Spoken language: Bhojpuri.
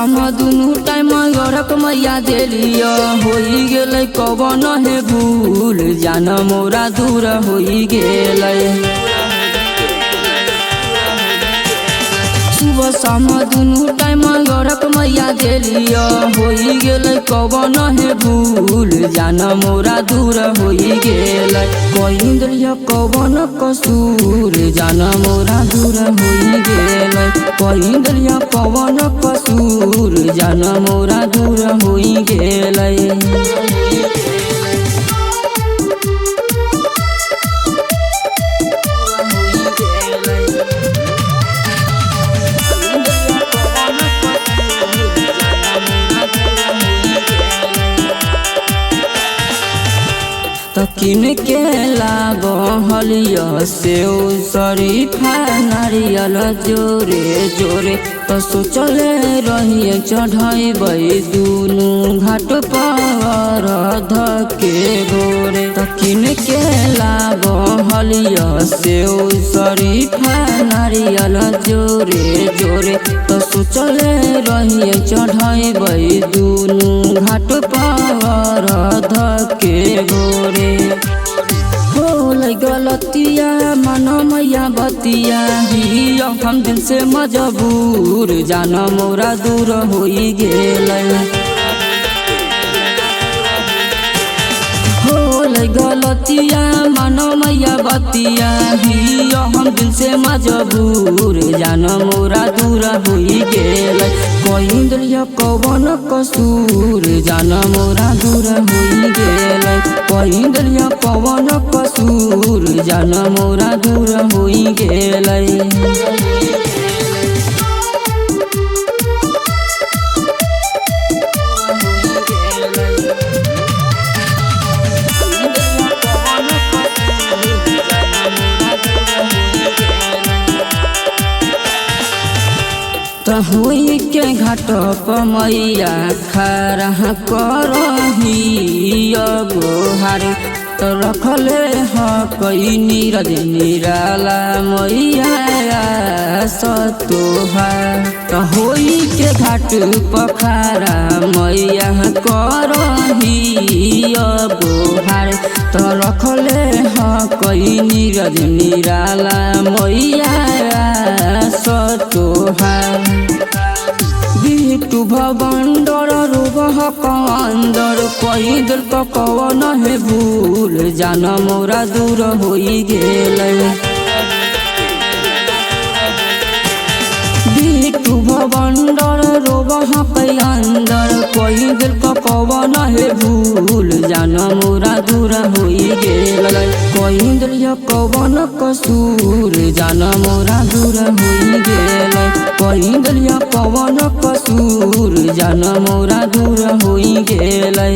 शाम दुनू टाइम गरक मैया देलिया होई गेलै कवन है भूल जान मोरा दूर होई गेलै। सुबह शाम दुनू टाइम गरक मैया देलिया होई गेलै कवन है भूल जान मोरा दूर होई गेलै। कहीं दिलिया कवन कसूर जान मोरा दूर होई गेलै। कहीं दिलिया कवन कसूर जान मोरा दूर होई गेलै। किन के लागलिया सेव शरीफा नारियल जोरे जोरे तो सोचले रहिए चढ़ाई दुनू घाट पर धके गोरे। तो किन के लागलिया सेव शरीफा नारियल जोरे जोरे तो सोचले रहिए चढ़ाई दुनू घाट पर धके गोरे। गलतिया मानो मैया बतिया ही हम दिल से मजबूर जान मोरा दूर होई गेलै। गलतिया मानो मैया बतिया ही हम दिल से मजबूर जान मोरा दूर होई गेलै। कहीं दिलिया कवन कसूर जान मोरा दूर होई गेलै। कहीं दिलिया कवन कसूर जान मोरा दूर होई गेलै। होई के घाट पर मैया खड़ा करही गोहार तो रखले कई नीरज निराला मैया सतोहार। तो होई के घाट पर खड़ा मैया करही गोहार तो रखले कई नीरज निराला मैया सतोहार। बिटू भवंडर रूबह कंदर कहीं दिल कवन है भूल जान मोरा दूर होई गेलै। बिटू भवंडर रूबह कंदर कहीं दिल कवन है भूल जान मोरा दूर होई गेलै। कहीं दिलिया कवन कसूर जान मोरा दूर होई गेलै। कहीं दिलिया कवन कसूर जान मोरा दूर होई गेलै।